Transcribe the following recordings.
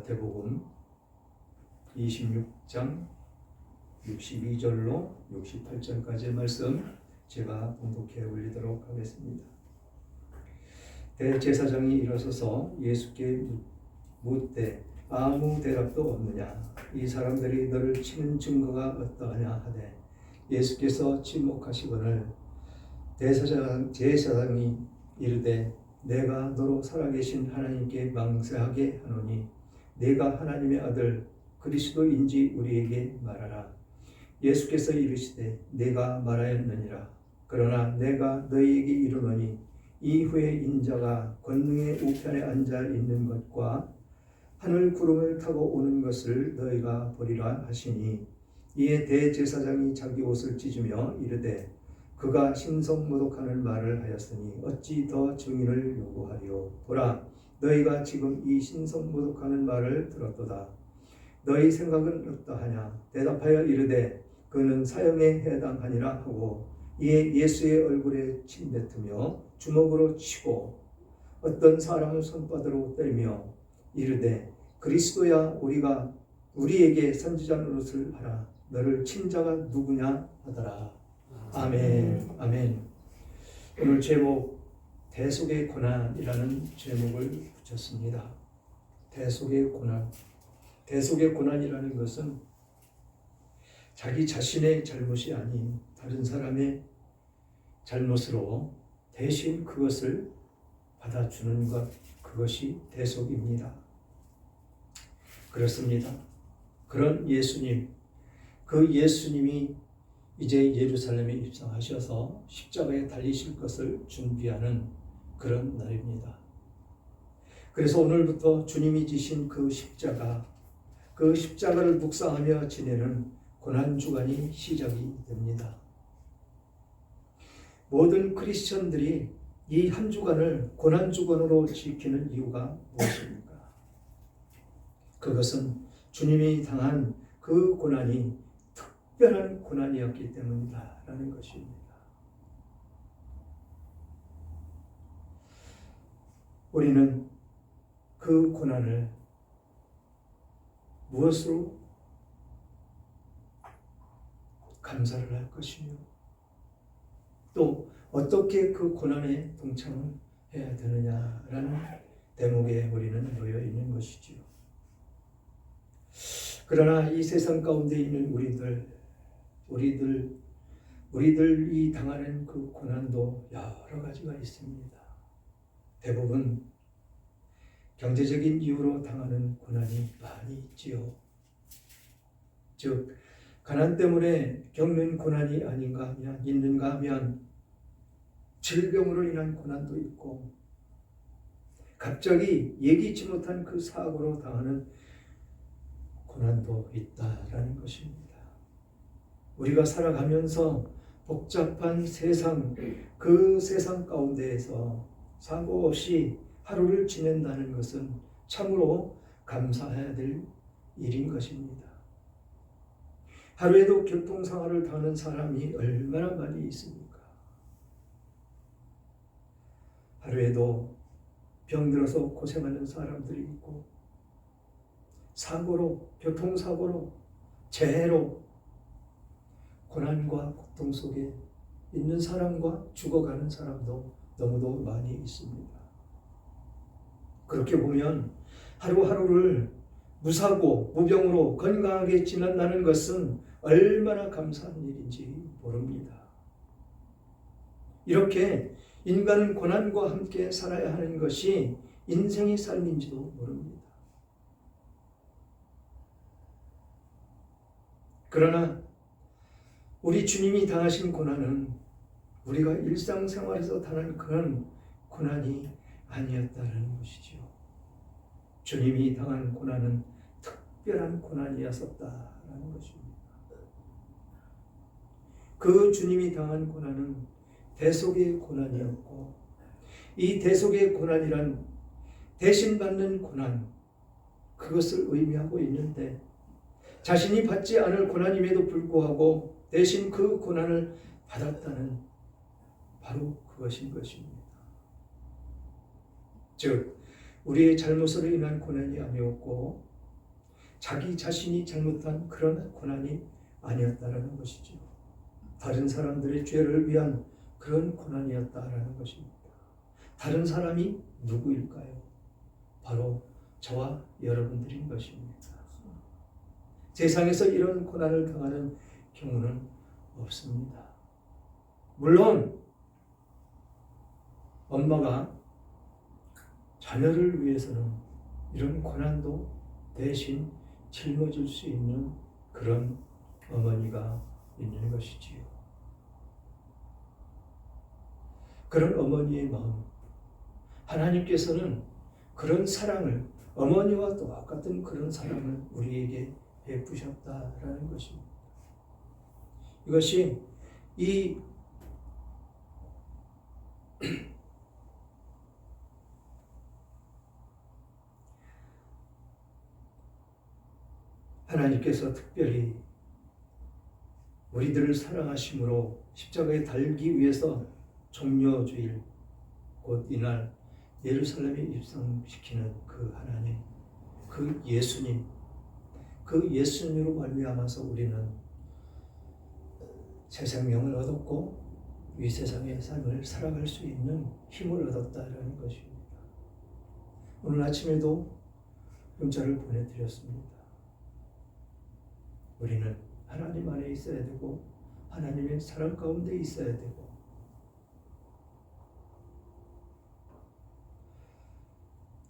마태복음 26장 62절로 68절까지의 말씀 제가 봉독해 올리도록 하겠습니다. 대제사장이 일어서서 예수께 묻되 아무 대답도 없느냐? 이 사람들이 너를 치는 증거가 어떠하냐 하되 예수께서 침묵하시거늘 제사장이 이르되 내가 너로 살아계신 하나님께 맹세하게 하노니 내가 하나님의 아들 그리스도인지 우리에게 말하라. 예수께서 이르시되 내가 말하였느니라. 그러나 내가 너희에게 이르노니 이후에 인자가 권능의 우편에 앉아 있는 것과 하늘 구름을 타고 오는 것을 너희가 보리라 하시니 이에 대제사장이 자기 옷을 찢으며 이르되 그가 신성모독하는 말을 하였으니 어찌 더 증인을 요구하리요. 보라, 너희가 지금 이 신성모독하는 말을 들었도다. 너희 생각은 어떠하냐? 대답하여 이르되 그는 사형에 해당하니라 하고 이에 예수의 얼굴에 침뱉으며 주먹으로 치고 어떤 사람은 손바닥으로 때리며 이르되 그리스도야 우리에게 선지자 노릇을 하라. 너를 친 자가 누구냐 하더라. 아멘. 아멘. 오늘 제목 대속의 고난이라는 제목을 붙였습니다. 대속의 고난. 대속의 고난이라는 것은 자기 자신의 잘못이 아닌 다른 사람의 잘못으로 대신 그것을 받아주는 것, 그것이 대속입니다. 그렇습니다. 그런 예수님, 그 예수님이 이제 예루살렘에 입성하셔서 십자가에 달리실 것을 준비하는 그런 날입니다. 그래서 오늘부터 주님이 지신 그 십자가를 묵상하며 지내는 고난주간이 시작이 됩니다. 모든 크리스천들이 이 한 주간을 고난주간으로 지키는 이유가 무엇입니까? 그것은 주님이 당한 그 고난이 특별한 고난이었기 때문이다라는 것입니다. 우리는 그 고난을 무엇으로 감사를 할 것이며 또 어떻게 그 고난에 동참을 해야 되느냐라는 대목에 우리는 놓여 있는 것이지요. 그러나 이 세상 가운데 있는 우리들이 당하는 그 고난도 여러 가지가 있습니다. 대부분 경제적인 이유로 당하는 고난이 많이 있지요. 즉 가난 때문에 겪는 고난이 있는가 하면 질병으로 인한 고난도 있고 갑자기 예기치 못한 그 사고로 당하는 고난도 있다라는 것입니다. 우리가 살아가면서 복잡한 세상, 그 세상 가운데에서 사고 없이 하루를 지낸다는 것은 참으로 감사해야 될 일인 것입니다. 하루에도 교통사고를 당하는 사람이 얼마나 많이 있습니까? 하루에도 병들어서 고생하는 사람들이 있고 사고로, 교통사고로, 재해로 고난과 고통 속에 있는 사람과 죽어가는 사람도 너무도 많이 있습니다. 그렇게 보면 하루하루를 무사고 무병으로 건강하게 지낸다는 것은 얼마나 감사한 일인지 모릅니다. 이렇게 인간은 고난과 함께 살아야 하는 것이 인생의 삶인지도 모릅니다. 그러나 우리 주님이 당하신 고난은 우리가 일상생활에서 당하는 그런 고난이 아니었다는 것이죠. 주님이 당한 고난은 특별한 고난이었었다는 것입니다. 그 주님이 당한 고난은 대속의 고난이었고 이 대속의 고난이란 대신받는 고난, 그것을 의미하고 있는데 자신이 받지 않을 고난임에도 불구하고 대신 그 고난을 받았다는 바로 그것인 것입니다. 즉 우리의 잘못으로 인한 고난이 아니었고 자기 자신이 잘못한 그런 고난이 아니었다라는 것이죠. 다른 사람들의 죄를 위한 그런 고난이었다라는 것입니다. 다른 사람이 누구일까요? 바로 저와 여러분들인 것입니다. 세상에서 이런 고난을 당하는 경우는 없습니다. 물론 엄마가 자녀를 위해서는 이런 고난도 대신 짊어질 수 있는 그런 어머니가 있는 것이지요. 그런 어머니의 마음, 하나님께서는 그런 사랑을, 어머니와 똑같은 그런 사랑을 우리에게 베푸셨다라는 것입니다. 이것이 이 하나님께서 특별히 우리들을 사랑하심으로 십자가에 달기 위해서 종려주일, 곧 이날 예루살렘에 입성시키는 그 하나님, 그 예수님, 그 예수님으로 말미암아서 우리는 새 생명을 얻었고 이 세상의 삶을 살아갈 수 있는 힘을 얻었다라는 것입니다. 오늘 아침에도 문자를 보내드렸습니다. 우리는 하나님 안에 있어야 되고 하나님의 사랑 가운데 있어야 되고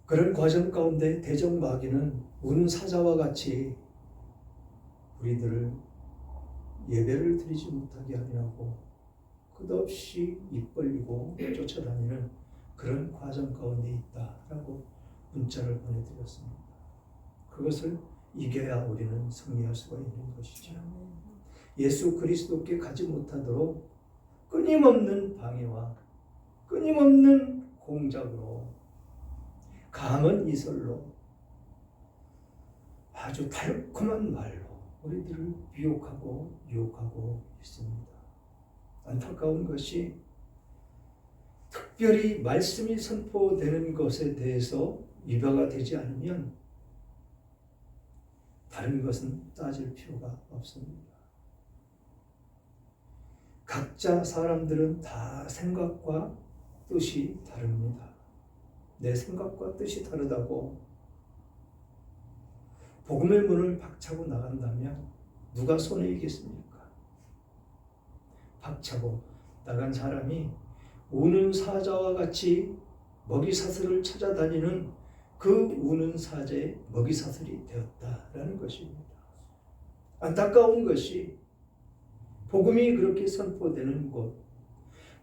그런 과정 가운데 대적마귀는 우는 사자와 같이 우리들을 예배를 드리지 못하게 하려고 끝없이 입 벌리고 쫓아다니는 그런 과정 가운데 있다라고 문자를 보내드렸습니다. 그것을 이겨야 우리는 승리할 수가 있는 것이죠. 예수 그리스도께 가지 못하도록 끊임없는 방해와 끊임없는 공작으로 강한 이설로 아주 달콤한 말로 우리들을 미혹하고 유혹하고 있습니다. 안타까운 것이 특별히 말씀이 선포되는 것에 대해서 위배가 되지 않으면 다른 것은 따질 필요가 없습니다. 각자 사람들은 다 생각과 뜻이 다릅니다. 내 생각과 뜻이 다르다고 복음의 문을 박차고 나간다면 누가 손에 이겠습니까? 박차고 나간 사람이 우는 사자와 같이 먹이사슬을 찾아다니는 그 우는 사자의 먹이사슬이 되었다라는 것입니다. 안타까운 것이 복음이 그렇게 선포되는 곳,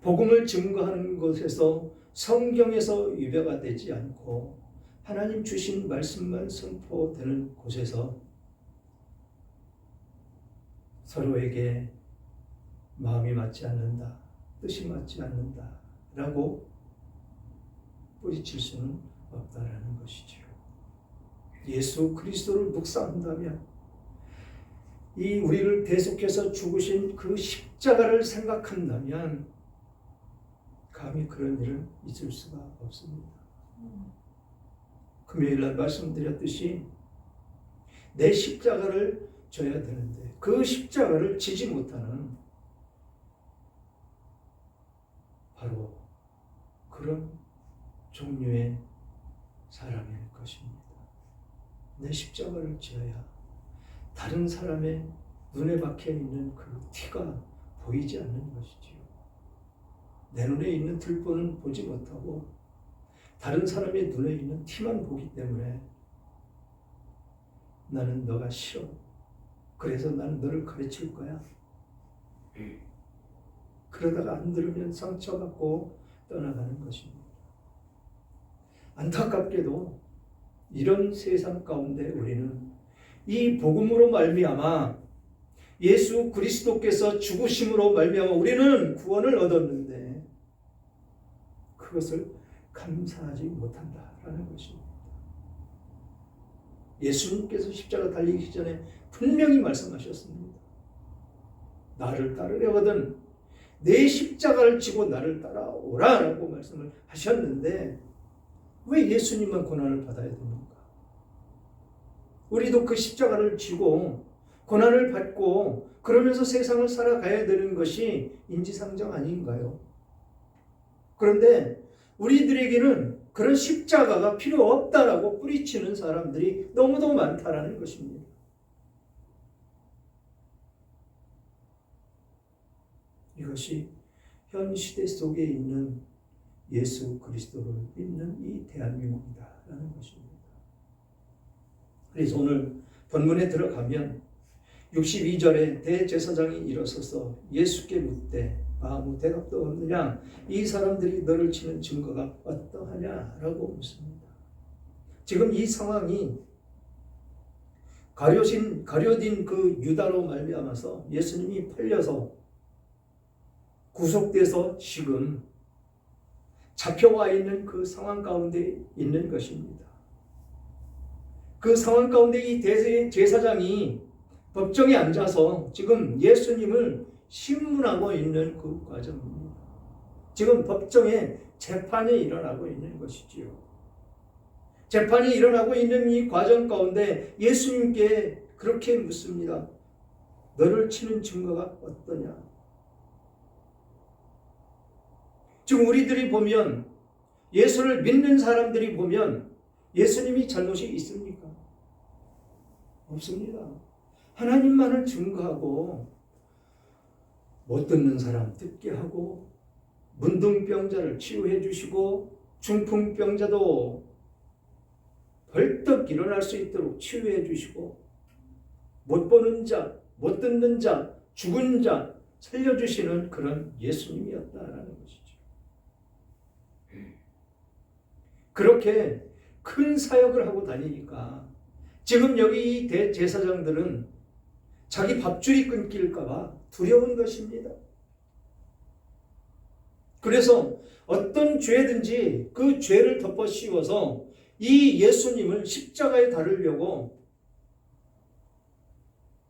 복음을 증거하는 곳에서 성경에서 위배가 되지 않고 하나님 주신 말씀만 선포되는 곳에서 서로에게 마음이 맞지 않는다, 뜻이 맞지 않는다 라고 뿌리칠 수는 없다라는 것이죠. 예수 그리스도를 묵상한다면 이 우리를 대속해서 죽으신 그 십자가를 생각한다면 감히 그런 일은 있을 수가 없습니다. 금요일날 말씀드렸듯이 내 십자가를 져야 되는데 그 십자가를 지지 못하는 바로 그런 종류의 사람일 것입니다. 내 십자가를 지어야 다른 사람의 눈에 박혀 있는 그 티가 보이지 않는 것이지요. 내 눈에 있는 들보는 보지 못하고 다른 사람의 눈에 있는 티만 보기 때문에 나는 너가 싫어. 그래서 나는 너를 가르칠 거야. 그러다가 안 들으면 상처받고 떠나가는 것입니다. 안타깝게도 이런 세상 가운데 우리는 이 복음으로 말미암아 예수 그리스도께서 죽으심으로 말미암아 우리는 구원을 얻었는데 그것을 감사하지 못한다라는 것입니다. 예수님께서 십자가 달리기 전에 분명히 말씀하셨습니다. 나를 따르려거든 내 십자가를 지고 나를 따라오라라고 말씀을 하셨는데 왜 예수님만 고난을 받아야 됩니까? 우리도 그 십자가를 지고 고난을 받고 그러면서 세상을 살아가야 되는 것이 인지상정 아닌가요? 그런데 우리들에게는 그런 십자가가 필요 없다라고 뿌리치는 사람들이 너무도 많다라는 것입니다. 이것이 현 시대 속에 있는 예수 그리스도를 믿는 이 대한민국이다라는 것입니다. 그래서 오늘 본문에 들어가면 62절에 대제사장이 일어서서 예수께 묻되 아무 대답도 없느냐? 이 사람들이 너를 치는 증거가 어떠하냐라고 묻습니다. 지금 이 상황이 가려진 그 유다로 말미암아서 예수님이 팔려서 구속돼서 지금 잡혀와 있는 그 상황 가운데 있는 것입니다. 그 상황 가운데 이 대제사장이 법정에 앉아서 지금 예수님을 신문하고 있는 그 과정입니다. 지금 법정에 재판이 일어나고 있는 것이지요. 재판이 일어나고 있는 이 과정 가운데 예수님께 그렇게 묻습니다. 너를 치는 증거가 어떠냐? 지금 우리들이 보면 예수를 믿는 사람들이 보면 예수님이 잘못이 있습니까? 없습니다. 하나님만을 증거하고 못 듣는 사람 듣게 하고 문둥병자를 치유해 주시고 중풍병자도 벌떡 일어날 수 있도록 치유해 주시고 못 보는 자, 못 듣는 자, 죽은 자 살려주시는 그런 예수님이었다라는 것이죠. 그렇게 큰 사역을 하고 다니니까 지금 여기 이 대제사장들은 자기 밥줄이 끊길까 봐 두려운 것입니다. 그래서 어떤 죄든지 그 죄를 덮어 씌워서 이 예수님을 십자가에 달으려고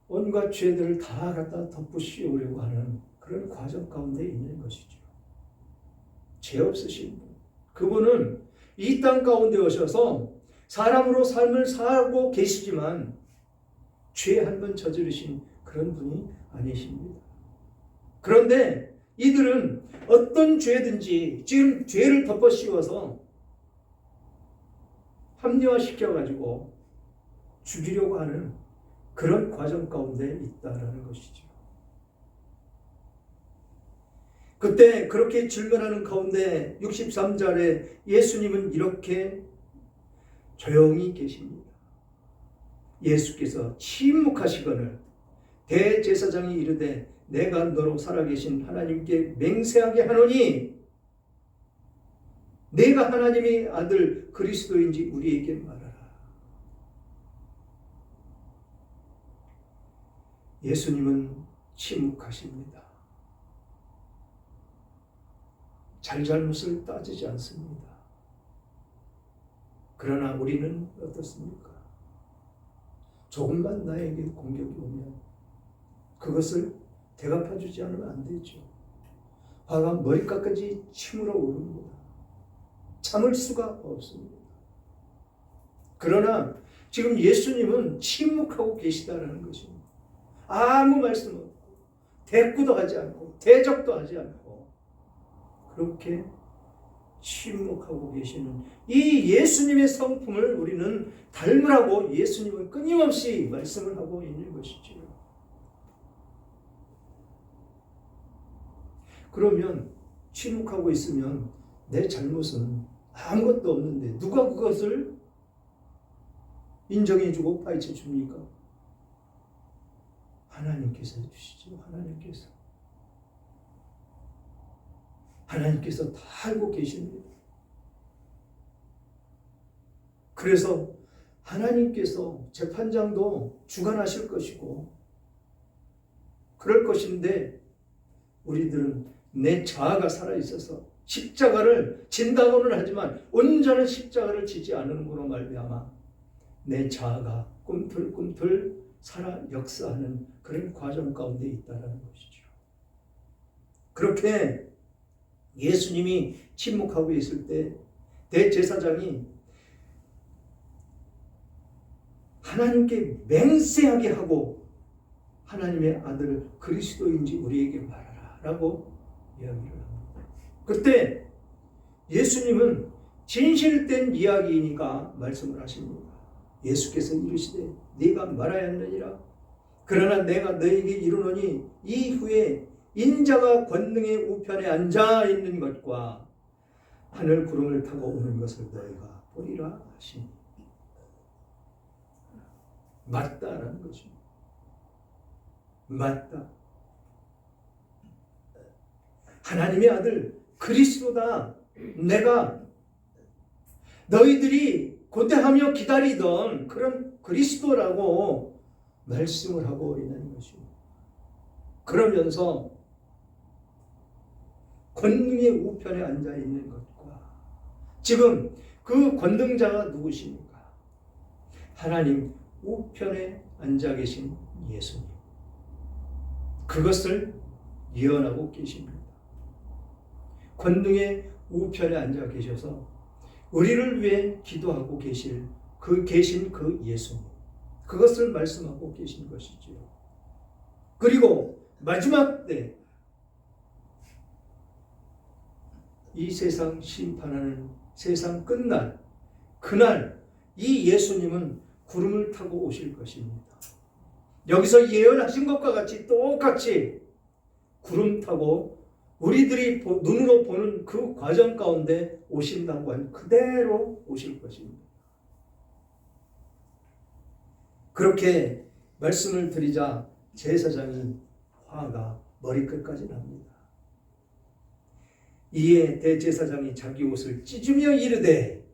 온갖 죄들을 다 갖다 덮어 씌우려고 하는 그런 과정 가운데 있는 것이죠. 죄 없으신 분. 그분은 이 땅 가운데 오셔서 사람으로 삶을 살고 계시지만 죄 한 번 저지르신 그런 분이 아니십니다. 그런데 이들은 어떤 죄든지 지금 죄를 덮어 씌워서 합리화시켜가지고 죽이려고 하는 그런 과정 가운데 있다라는 것이죠. 그때 그렇게 질문하는 가운데 63절에 예수님은 이렇게 조용히 계십니다. 예수께서 침묵하시거늘 대제사장이 이르되 내가 너로 살아계신 하나님께 맹세하게 하노니 내가 하나님의 아들 그리스도인지 우리에게 말하라. 예수님은 침묵하십니다. 잘잘못을 따지지 않습니다. 그러나 우리는 어떻습니까? 조금만 나에게 공격이 오면 그것을 대갚아주지 않으면 안 되죠. 화가 머리끝까지 침으로 오릅니다. 참을 수가 없습니다. 그러나 지금 예수님은 침묵하고 계시다는 것입니다. 아무 말씀 없고 대꾸도 하지 않고 대적도 하지 않고 그렇게 침묵하고 계시는 이 예수님의 성품을 우리는 닮으라고 예수님은 끊임없이 말씀을 하고 있는 것이죠. 그러면 침묵하고 있으면 내 잘못은 아무것도 없는데 누가 그것을 인정해주고 파헤쳐줍니까? 하나님께서 해주시죠. 하나님께서 다 알고 계십니다. 그래서 하나님께서 재판장도 주관하실 것이고 그럴 것인데 우리들은 내 자아가 살아있어서 십자가를 진다고는 하지만 온전한 십자가를 지지 않음으로 말미암아 내 자아가 꿈틀꿈틀 살아 역사하는 그런 과정 가운데 있다는 것이죠. 그렇게 예수님이 침묵하고 있을 때 대제사장이 하나님께 맹세하게 하고 하나님의 아들을 그리스도인지 우리에게 말하라 라고 이야기를 합니다. 그때 예수님은 진실된 이야기이니까 말씀을 하십니다. 예수께서 이르시되 네가 말하였느니라. 그러나 내가 너에게 이르노니 이후에 인자가 권능의 우편에 앉아 있는 것과 하늘 구름을 타고 오는 것을 너희가 보리라 하시니. 맞다라는 것입니다. 맞다. 하나님의 아들 그리스도다. 내가 너희들이 고대하며 기다리던 그런 그리스도라고 말씀을 하고 있는 것입니다. 그러면서 권능의 우편에 앉아 있는 것과 지금 그 권능자가 누구십니까? 하나님 우편에 앉아 계신 예수님. 그것을 예언하고 계십니다. 권능의 우편에 앉아 계셔서 우리를 위해 기도하고 계신 그 예수님. 그것을 말씀하고 계신 것이지요. 그리고 마지막 때 이 세상 심판하는 세상 끝날 그날 이 예수님은 구름을 타고 오실 것입니다. 여기서 예언하신 것과 같이 똑같이 구름 타고 우리들이 눈으로 보는 그 과정 가운데 오신다고 한 그대로 오실 것입니다. 그렇게 말씀을 드리자 제사장이 화가 머리끝까지 납니다. 이에 대제사장이 자기 옷을 찢으며 이르되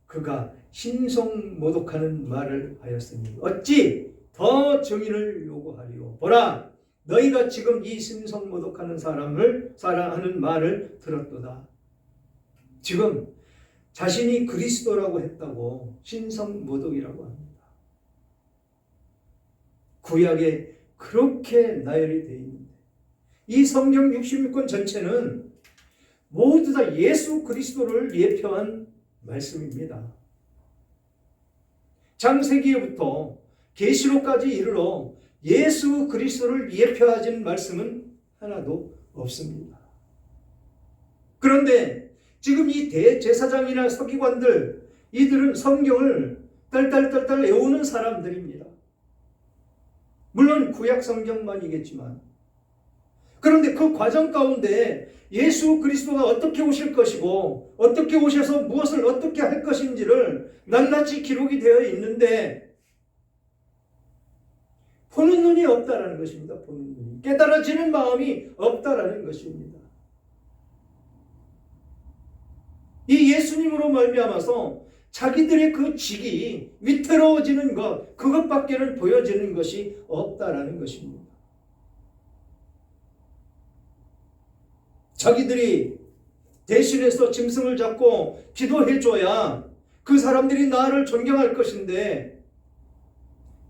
그가 신성모독하는 말을 하였으니 어찌 더 증인을 요구하리요. 보라, 너희가 지금 이 신성모독하는 하는 말을 들었도다. 지금 자신이 그리스도라고 했다고 신성모독이라고 합니다. 구약에 그렇게 나열이 되어 있는데 이 성경 66권 전체는 모두 다 예수 그리스도를 예표한 말씀입니다. 창세기부터 계시록까지 이르러 예수 그리스도를 예표하는 말씀은 하나도 없습니다. 그런데 지금 이 대제사장이나 서기관들, 이들은 성경을 딸딸딸딸 외우는 사람들입니다. 물론 구약 성경만이겠지만, 그런데 그 과정 가운데 예수 그리스도가 어떻게 오실 것이고 어떻게 오셔서 무엇을 어떻게 할 것인지를 낱낱이 기록이 되어 있는데 보는 눈이 없다라는 것입니다. 보는 눈이. 깨달아지는 마음이 없다라는 것입니다. 이 예수님으로 말미암아서 자기들의 그 직이 위태로워지는 것, 그것밖에는 보여지는 것이 없다라는 것입니다. 자기들이 대신해서 짐승을 잡고 기도해줘야 그 사람들이 나를 존경할 것인데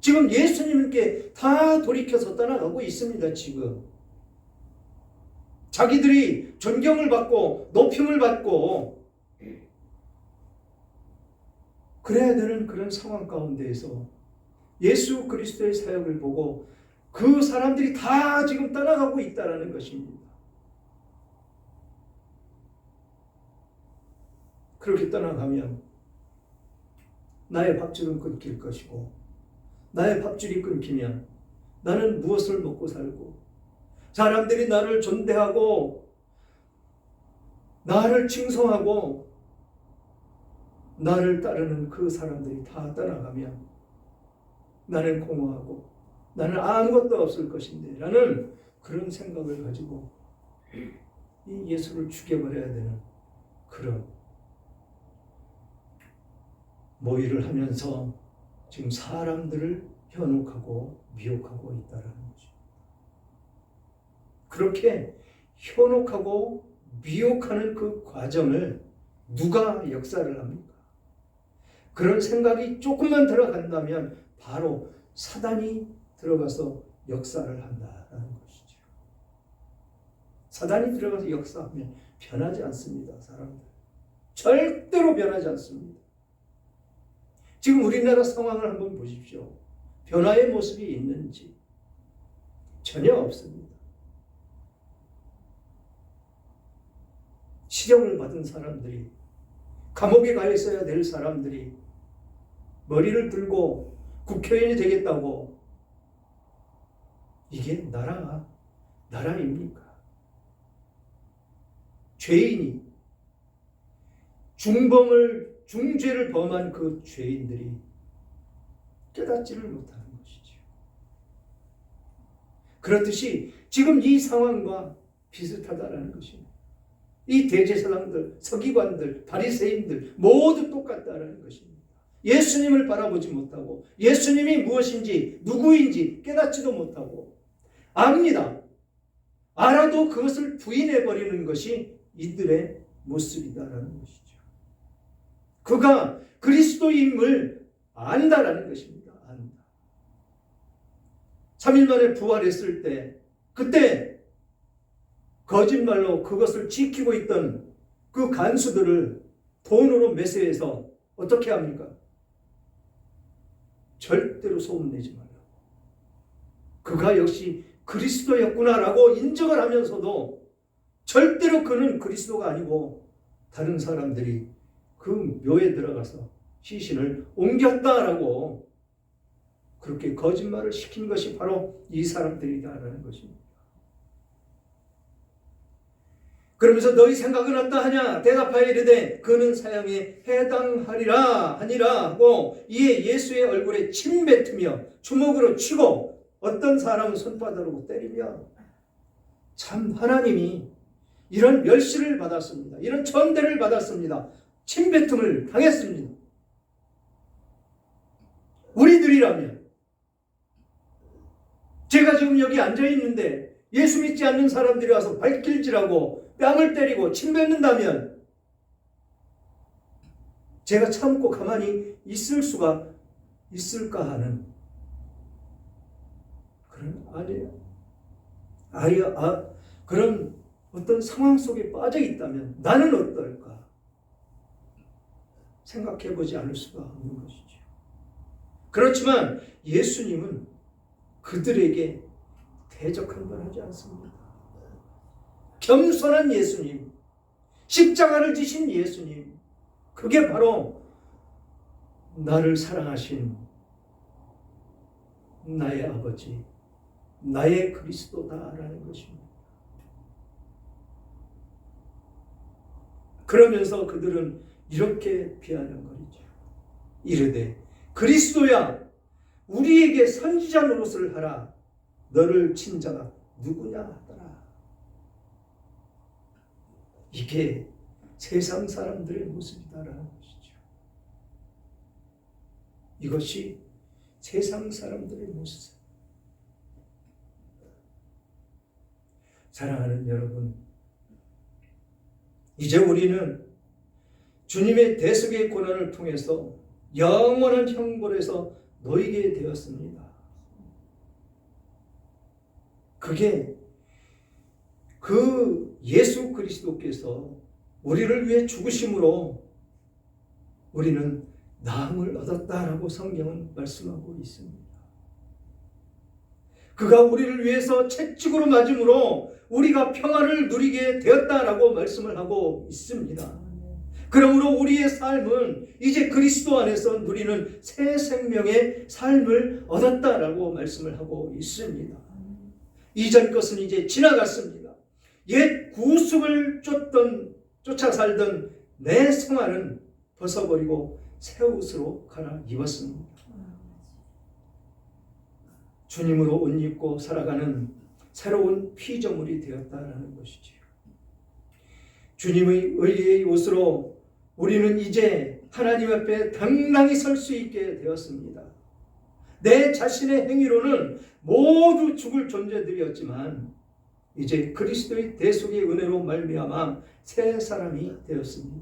지금 예수님께 다 돌이켜서 떠나가고 있습니다. 지금 자기들이 존경을 받고 높임을 받고 그래야 되는 그런 상황 가운데에서 예수 그리스도의 사역을 보고 그 사람들이 다 지금 떠나가고 있다는 것입니다. 그렇게 떠나가면 나의 밥줄은 끊길 것이고 나의 밥줄이 끊기면 나는 무엇을 먹고 살고 사람들이 나를 존대하고 나를 칭송하고 나를 따르는 그 사람들이 다 떠나가면 나는 공허하고 나는 아무것도 없을 것인데 라는 그런 생각을 가지고 이 예수를 죽여버려야 되는 그런 모의를 하면서 지금 사람들을 현혹하고 미혹하고 있다는 거죠. 그렇게 현혹하고 미혹하는 그 과정을 누가 역사를 합니까? 그런 생각이 조금만 들어간다면 바로 사단이 들어가서 역사를 한다는 것이죠. 사단이 들어가서 역사하면 변하지 않습니다. 사람들 절대로 변하지 않습니다. 지금 우리나라 상황을 한번 보십시오. 변화의 모습이 있는지 전혀 없습니다. 시정을 받은 사람들이, 감옥에 가 있어야 될 사람들이 머리를 들고 국회의원이 되겠다고, 이게 나라입니까? 죄인이, 중죄를 범한 그 죄인들이 깨닫지를 못하는 것이죠. 그렇듯이 지금 이 상황과 비슷하다라는 것입니다. 이 대제사장들, 서기관들, 바리새인들 모두 똑같다라는 것입니다. 예수님을 바라보지 못하고 예수님이 무엇인지 누구인지 깨닫지도 못하고 압니다. 알아도 그것을 부인해버리는 것이 이들의 모습이다라는 것이죠. 그가 그리스도임을 안다라는 것입니다. 안다. 3일 만에 부활했을 때, 그때 거짓말로 그것을 지키고 있던 그 간수들을 돈으로 매수해서 어떻게 합니까? 절대로 소문내지 말라고. 그가 역시 그리스도였구나라고 인정을 하면서도 절대로 그는 그리스도가 아니고 다른 사람들이 그 묘에 들어가서 시신을 옮겼다라고 그렇게 거짓말을 시킨 것이 바로 이 사람들이다라는 것입니다. 그러면서 너희 생각은 어떠하냐? 대답하여 이르되 그는 사형에 해당하리라 하니라 하고 이에 예수의 얼굴에 침 뱉으며 주먹으로 치고 어떤 사람은 손바닥으로 때리며, 참 하나님이 이런 멸시를 받았습니다. 이런 천대를 받았습니다. 침뱉음을 당했습니다. 우리들이라면, 제가 지금 여기 앉아있는데 예수 믿지 않는 사람들이 와서 발길질하고 뺨을 때리고 침뱉는다면 제가 참고 가만히 있을 수가 있을까 하는 그런 어떤 상황 속에 빠져 있다면 나는 어떨까 생각해 보지 않을 수가 없는 것이죠. 그렇지만 예수님은 그들에게 대적한 걸 하지 않습니다. 겸손한 예수님, 십자가를 지신 예수님, 그게 바로 나를 사랑하신 나의 아버지, 나의 그리스도다라는 것입니다. 그러면서 그들은 이렇게 비아냥거리죠. 이르되 그리스도야 우리에게 선지자 노릇을 하라. 너를 친 자가 누구냐 하더라. 이게 세상 사람들의 모습이다라는 것이죠. 이것이 세상 사람들의 모습. 사랑하는 여러분, 이제 우리는 주님의 대속의 고난을 통해서 영원한 형벌에서 놓이게 되었습니다. 그게 그 예수 그리스도께서 우리를 위해 죽으심으로 우리는 나음을 얻었다라고 성경은 말씀하고 있습니다. 그가 우리를 위해서 채찍으로 맞음으로 우리가 평안을 누리게 되었다라고 말씀을 하고 있습니다. 그러므로 우리의 삶은 이제 그리스도 안에서 누리는 새 생명의 삶을 얻었다라고 말씀을 하고 있습니다. 이전 것은 이제 지나갔습니다. 옛 구습을 쫓아 살던 내 생활은 벗어버리고 새 옷으로 갈아입었습니다. 주님으로 옷 입고 살아가는 새로운 피조물이 되었다는 것이지요. 주님의 의의 옷으로 우리는 이제 하나님 앞에 당당히 설 수 있게 되었습니다. 내 자신의 행위로는 모두 죽을 존재들이었지만 이제 그리스도의 대속의 은혜로 말미암아 새 사람이 되었습니다.